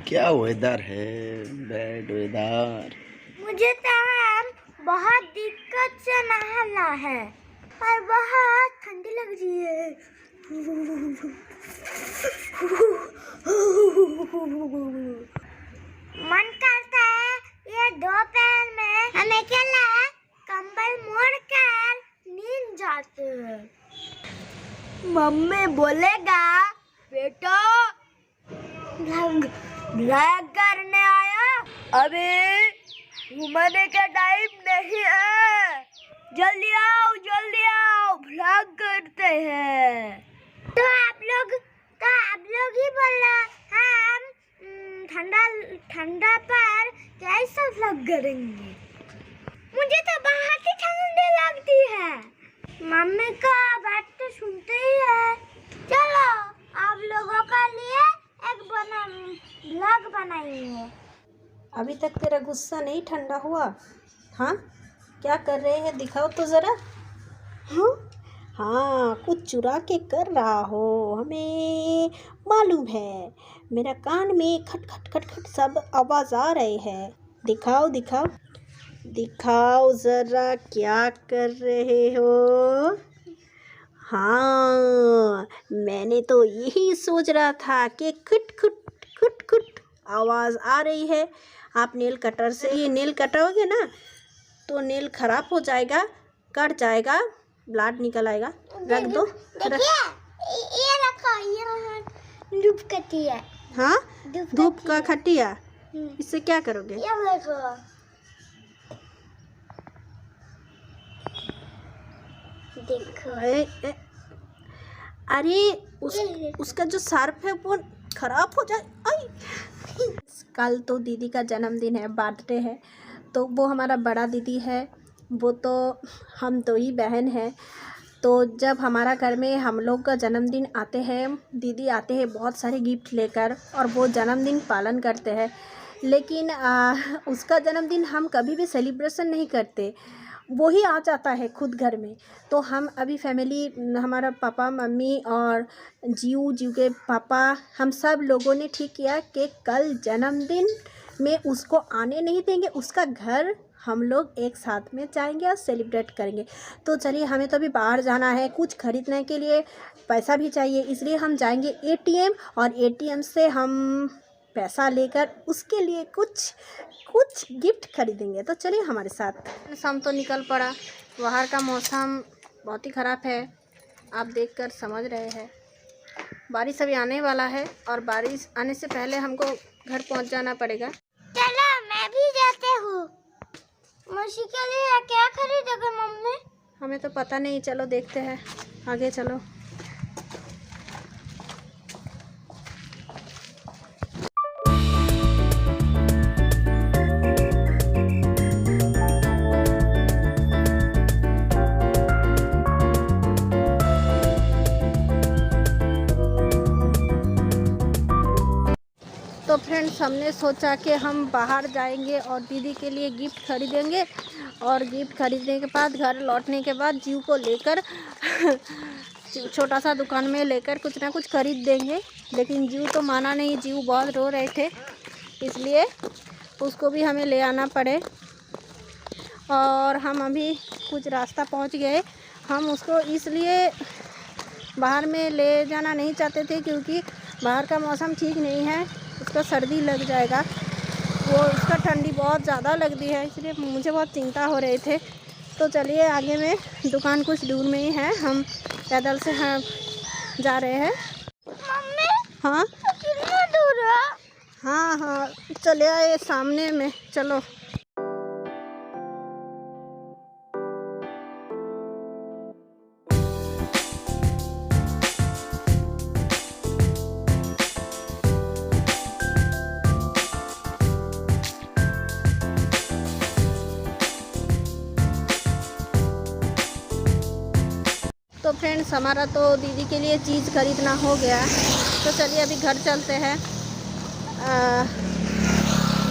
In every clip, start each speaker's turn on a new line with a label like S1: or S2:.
S1: क्या वेदर है, bad weather.
S2: मुझे तो बहुत दिक्कत से नहाना है और बहुत ठंडी लग रही है। मन करता है ये दोपहर में हम अकेला कंबल मोड़ कर नींद जाते हैं। मम्मी बोलेगा बेटा ब्लॉग करने आया, अभी घूमने का टाइम नहीं है, जल्दी आओ ब्लॉग करते हैं। तो आप लोग ही बोला हम ठंडा पर कैसा ब्लॉग करेंगे। मुझे तो बहुत ही ठंडी लगती है। मम्मी का बात तो सुनते ही है। चलो आप लोगों का लिए एक ब्लॉग बनाएंगे।
S3: अभी तक तेरा गुस्सा नहीं ठंडा हुआ? हाँ, क्या कर रहे हैं दिखाओ तो ज़रा। हाँ, कुछ चुरा के कर रहा हो, हमें मालूम है। मेरा कान में खट खट खट खट सब आवाज़ आ रहे हैं। दिखाओ ज़रा क्या कर रहे हो। हाँ, मैंने तो यही सोच रहा था कि खुट खुट आवाज़ आ रही है। आप नेल कटर से ये नेल कटोगे ना तो नेल खराब हो जाएगा, कट जाएगा, ब्लड निकल आएगा। रख दो।
S2: ये रखो, ये धूप कटिया।
S3: हाँ, धूप का खटिया, इससे क्या करोगे?
S2: ये देखो।
S3: अरे उसका जो सर्फ है वो खराब हो जाए। कल तो दीदी का जन्मदिन है, बर्थडे है, तो वो हमारा बड़ा दीदी है, वो तो हम दो ही बहन हैं। तो जब हमारा घर में हम लोग का जन्मदिन आते हैं, दीदी आते हैं बहुत सारे गिफ्ट लेकर और वो जन्मदिन पालन करते हैं। लेकिन उसका जन्मदिन हम कभी भी सेलिब्रेशन नहीं करते, वो ही आ जाता है खुद घर में। तो हम अभी फैमिली, हमारा पापा मम्मी और जीव के पापा, हम सब लोगों ने ठीक किया कि कल जन्मदिन में उसको आने नहीं देंगे, उसका घर हम लोग एक साथ में जाएंगे और सेलिब्रेट करेंगे। तो चलिए, हमें तो अभी बाहर जाना है, कुछ खरीदने के लिए पैसा भी चाहिए, इसलिए हम जाएंगे एटीएम और एटीएम से हम पैसा लेकर उसके लिए कुछ गिफ्ट खरीदेंगे। तो चलिए हमारे साथ। शाम तो निकल पड़ा, बाहर का मौसम बहुत ही ख़राब है, आप देखकर समझ रहे हैं। बारिश अभी आने वाला है और बारिश आने से पहले हमको घर पहुंच जाना पड़ेगा।
S2: चलो मैं भी जाते हूँ। मौसी के लिए क्या खरीदेगा मम्मी?
S3: हमें तो पता नहीं, चलो देखते हैं, आगे चलो। तो फ्रेंड्स, हमने सोचा कि हम बाहर जाएंगे और दीदी के लिए गिफ्ट खरीदेंगे और गिफ्ट खरीदने के बाद घर लौटने के बाद जीव को लेकर छोटा सा दुकान में लेकर कुछ ना कुछ खरीद देंगे। लेकिन जीव तो माना नहीं, जीव बहुत रो रहे थे, इसलिए उसको भी हमें ले आना पड़े। और हम अभी कुछ रास्ता पहुंच गए। हम उसको इसलिए बाहर में ले जाना नहीं चाहते थे क्योंकि बाहर का मौसम ठीक नहीं है, उसका सर्दी लग जाएगा, वो उसका ठंडी बहुत ज़्यादा लगती है, इसलिए मुझे बहुत चिंता हो रहे थे। तो चलिए, आगे में दुकान कुछ दूर में ही है, हम पैदल से हम जा रहे हैं।
S2: मम्मी,
S3: हाँ,
S2: कितना दूर है?
S3: हाँ, चले आए सामने में, चलो। तो फ्रेंड्स, हमारा तो दीदी के लिए चीज़ खरीदना हो गया, तो चलिए अभी घर चलते हैं।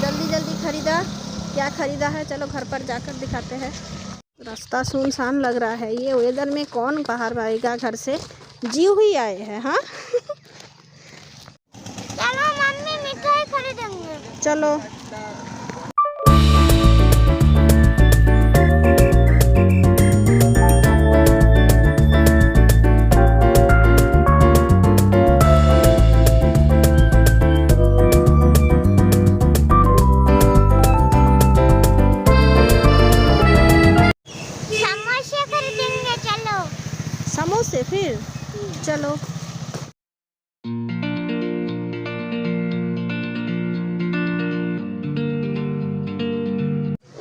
S3: जल्दी खरीदा, क्या खरीदा है चलो घर पर जाकर दिखाते हैं। रास्ता सुनसान लग रहा है, ये वेदर में कौन बाहर आएगा घर से, जीव ही आए हैं। हाँ
S2: चलो मम्मी मिठाई खरीदेंगे।
S3: चलो।
S2: समोसे खरीदेंगे, चलो।
S3: समोसे फिर चलो।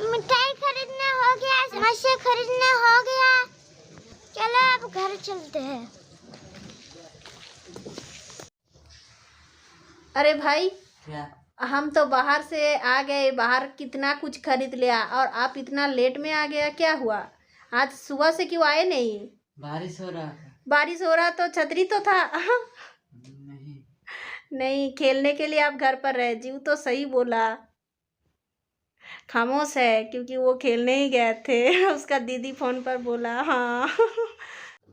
S2: मिठाई खरीदना हो गया, समोसे खरीदना हो गया, चलो अब घर चलते हैं।
S3: अरे भाई,
S1: क्या?
S3: हम तो बाहर से आ गए, बाहर कितना कुछ खरीद लिया और आप इतना लेट में आ गया, क्या हुआ? आज सुबह से क्यों आए नहीं?
S1: बारिश हो रहा था।
S3: बारिश हो रहा तो छतरी तो था।
S1: नहीं।
S3: नहीं, खेलने के लिए आप घर पर रहे। जीव तो सही बोला, खामोश है क्योंकि वो खेलने ही गए थे। उसका दीदी फोन पर बोला। हाँ।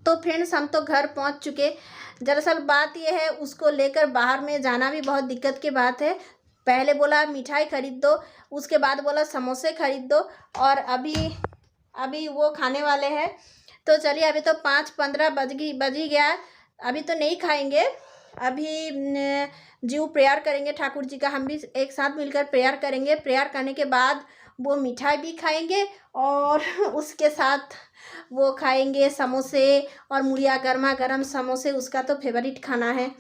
S3: तो फ्रेंड्स, हम तो घर पहुंच चुके। दरअसल बात यह है, उसको लेकर बाहर में जाना भी बहुत दिक्कत की बात है। पहले बोला मिठाई खरीद दो, उसके बाद बोला समोसे खरीद दो, और अभी वो खाने वाले हैं। तो चलिए, अभी तो 5:15 बज ही गया, अभी तो नहीं खाएंगे। अभी जीव प्रेयर करेंगे ठाकुर जी का, हम भी एक साथ मिलकर प्रेयर करेंगे। प्रेयर करने के बाद वो मिठाई भी खाएंगे और उसके साथ वो खाएंगे समोसे और मुड़िया, गर्मा गर्म समोसे, उसका तो फेवरेट खाना है।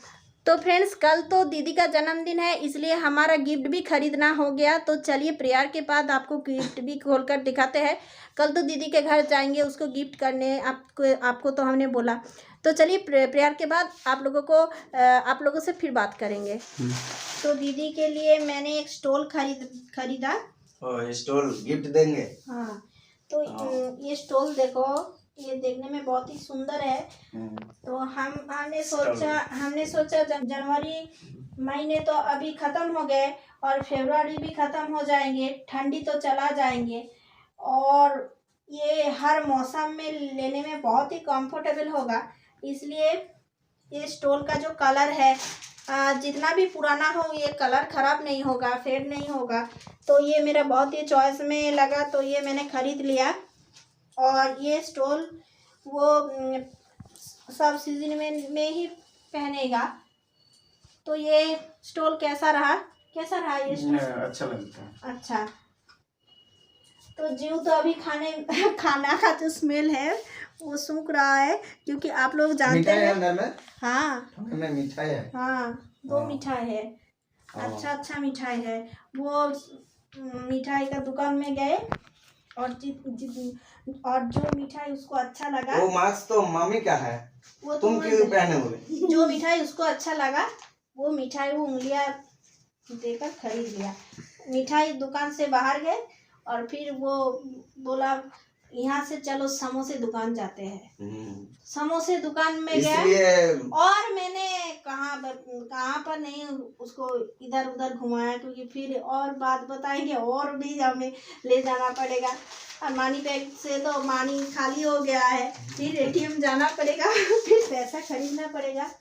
S3: तो फ्रेंड्स, कल तो दीदी का जन्मदिन है, इसलिए हमारा गिफ्ट भी खरीदना हो गया। तो चलिए, प्रेयर के बाद आपको गिफ्ट भी खोलकर दिखाते हैं। कल तो दीदी के घर जाएंगे उसको गिफ्ट करने, आपको तो हमने बोला। तो चलिए, प्रेयर के बाद आप लोगों से फिर बात करेंगे। तो दीदी के लिए मैंने एक स्टॉल खरीदा।
S1: स्टॉल गिफ्ट देंगे?
S3: हाँ, तो ये स्टॉल देखो, ये देखने में बहुत ही सुंदर है। तो हमने सोचा जनवरी महीने तो अभी ख़त्म हो गए और फरवरी भी ख़त्म हो जाएंगे, ठंडी तो चला जाएंगे, और ये हर मौसम में लेने में बहुत ही कंफर्टेबल होगा। इसलिए ये स्टॉल का जो कलर है, जितना भी पुराना हो, ये कलर ख़राब नहीं होगा, फेड नहीं होगा। तो ये मेरा बहुत ही चॉइस में लगा, तो ये मैंने ख़रीद लिया। और ये स्टॉल वो सब सीजन में ही पहनेगा। तो ये स्टॉल कैसा रहा ये स्टॉल?
S1: अच्छा लगता है।
S3: अच्छा, तो जीव तो अभी खाना का जो स्मेल है वो सूख रहा है, क्योंकि आप लोग जानते हैं। हाँ,
S1: मिठाई है।
S3: हाँ, 2 मिठाई है। अच्छा मिठाई है। वो मिठाई का दुकान में गए और जो मिठाई उसको अच्छा लगा,
S1: वो मास्क तो मामी का है,
S3: वो
S1: तुम क्यों पहने हुए?
S3: जो मिठाई उसको अच्छा लगा वो मिठाई वो उंगलियां देकर खरीद लिया। मिठाई दुकान से बाहर गए और फिर वो बोला यहाँ से चलो समोसे दुकान जाते हैं। समोसे दुकान में गए और मैंने कहाँ पर नहीं उसको इधर उधर घुमाया, क्योंकि फिर और बात बताएंगे और भी हमें ले जाना पड़ेगा। और मनी बैग से तो मनी खाली हो गया है, फिर एटीएम जाना पड़ेगा, फिर पैसा खरीदना पड़ेगा।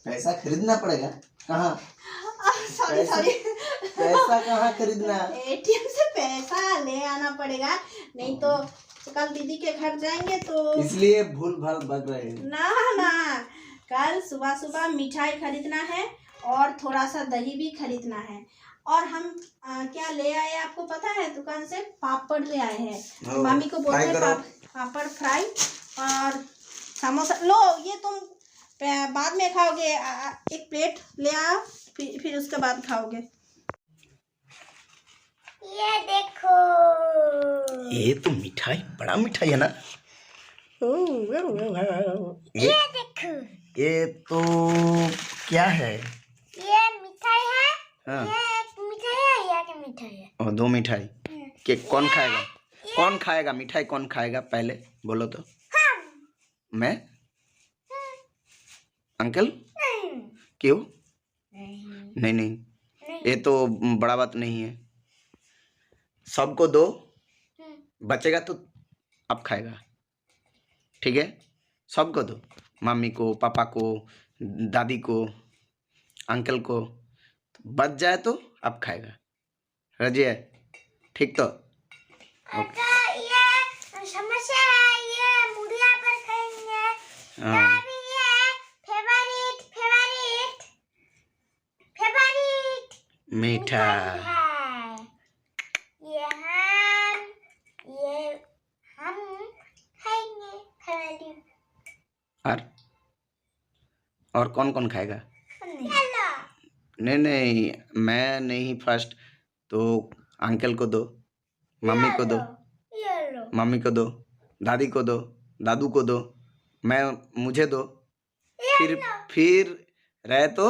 S1: पैसा खरीदना पड़ेगा? कहाँ?
S3: सॉरी,
S1: पैसा कहाँ खरीदना?
S3: एटीएम से पैसा ले आना पड़ेगा, नहीं तो कल दीदी के घर जाएंगे तो
S1: इसलिए भूल भाल बक रहे हैं।
S3: ना, कल सुबह सुबह मिठाई खरीदना है और थोड़ा सा दही भी खरीदना है। और हम क्या ले आए आपको पता है? दुकान से पापड़ ले आए हैं। मामी को बोलते हैं पापड़ फ्राई और समोसा। लो, ये तुम बाद में खाओगे, एक प्लेट ले आओ, फिर उसके बाद खाओगे।
S2: ये देखो,
S1: ये तो मिठाई बड़ा मिठाई है ना?
S2: ये देखो,
S1: ये तो क्या है?
S2: ये मिठाई है।
S1: हाँ।
S2: ये एक मिठाई है, ये क्या मिठाई है?
S1: और 2 मिठाई के कौन खाएगा? कौन खाएगा मिठाई? कौन खाएगा पहले बोलो तो? मैं? अंकल? क्यों? नहीं, ये तो बड़ा बात नहीं है। सबको दो, बचेगा तो अब खाएगा, ठीक है? सबको दो, मम्मी को, पापा को, दादी को, अंकल को। बच जाए तो अब खाएगा, राजी है? ठीक तो?
S2: ये समोसा है, ये मुड़िया पर खाएंगे।
S1: हाँ।
S2: अभी ये फेवरेट
S1: मीठा।
S2: है। ये हम खाएंगे फेवरेट।
S1: और कौन कौन खाएगा?
S2: चलो।
S1: नहीं, मैं नहीं फर्स्ट, तो अंकल को दो, मम्मी को दो,
S2: ये लो।
S1: मम्मी को दो, दादी को दो, दादू को दो, मुझे दो, फिर रहे तो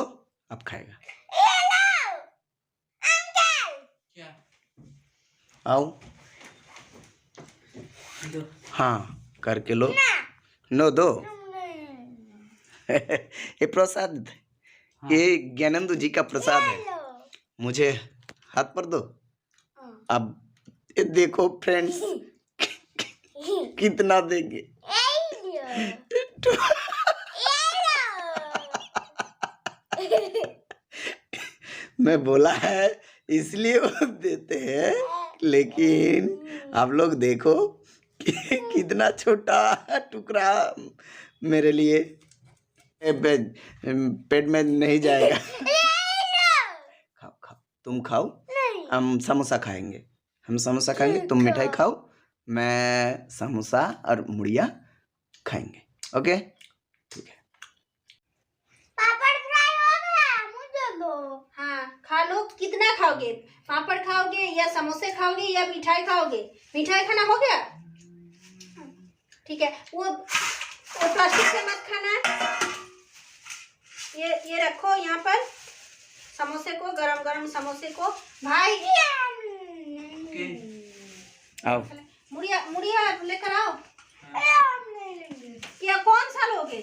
S1: अब खाएगा।
S2: ये लो अंकल।
S1: आओ। हाँ, करके लो। नो दो। ये प्रसाद है। ये ज्ञानंदू जी का प्रसाद है। मुझे हाथ पर दो। अब ये देखो फ्रेंड्स, कितना देंगे। मैं बोला है इसलिए वो देते हैं, लेकिन आप लोग देखो कितना छोटा टुकड़ा मेरे लिए पेट में नहीं जाएगा। खाओ खाओ, तुम खाओ, हम समोसा खाएंगे। तुम मिठाई खाओ, मैं समोसा और मुड़िया खाएंगे। ओके, ठीक है।
S2: पापड़ फ्राई हो गया, मुझे दो।
S3: हाँ, खा लो। कितना खाओगे? पापड़ खाओगे या समोसे खाओगे या मिठाई खाओगे? मिठाई खाना हो गया? ठीक है, वो प्लास्टिक से मत खाना। ये रखो यहाँ पर समोसे को, गरम गरम समोसे को। भाई
S1: आओ।
S3: मुड़िया लेकर आओ। या कौन सा लोगे?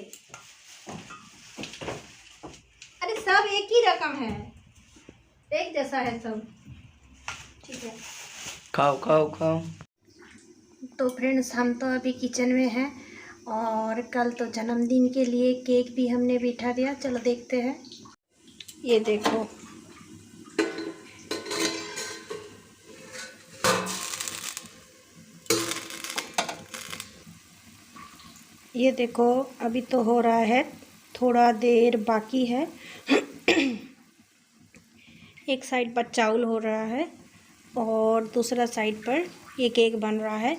S3: अरे सब एक ही रकम है, एक जैसा है सब। ठीक है,
S1: खाओ खाओ खाओ।
S3: तो फ्रेंड्स, हम तो अभी किचन में हैं और कल तो जन्मदिन के लिए केक भी हमने बिठा दिया। चलो देखते हैं। ये देखो, ये देखो, अभी तो हो रहा है, थोड़ा देर बाकी है। एक साइड पर चावल हो रहा है और दूसरा साइड पर ये केक बन रहा है।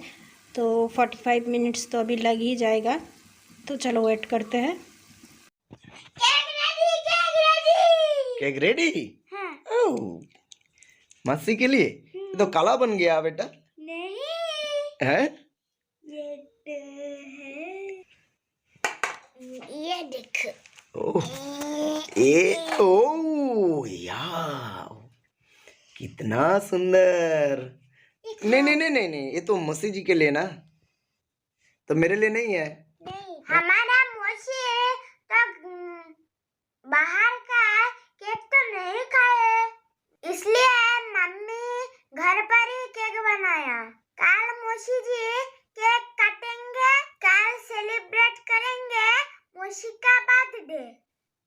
S3: तो 45 मिनट्स तो अभी लग ही जाएगा। तो चलो वेट करते हैं।
S1: Cake ready?
S2: हाँ।
S1: ओह, मस्सी के लिए? ये तो काला बन गया बेटा।
S2: नहीं
S1: है?
S2: ये देख।
S1: ओह, ओह यार, कितना सुंदर। नहीं, ये तो मौसी जी के लिए ना, तो मेरे लिए नहीं है।
S2: नहीं, हमारा मौसी तो बाहर का केक तो नहीं खाए, इसलिए मम्मी घर पर ही केक बनाया। कल मौसी जी केक काटेंगे, कल सेलिब्रेट करेंगे मौसी का बर्थडे।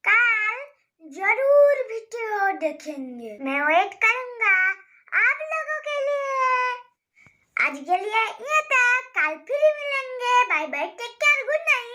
S2: कल जरूर वीडियो देखेंगे, मैं वेट करूंगा आप लोगों के लिए। आज के लिए ये तक, कल फिर मिलेंगे। Bye bye, take care, good night.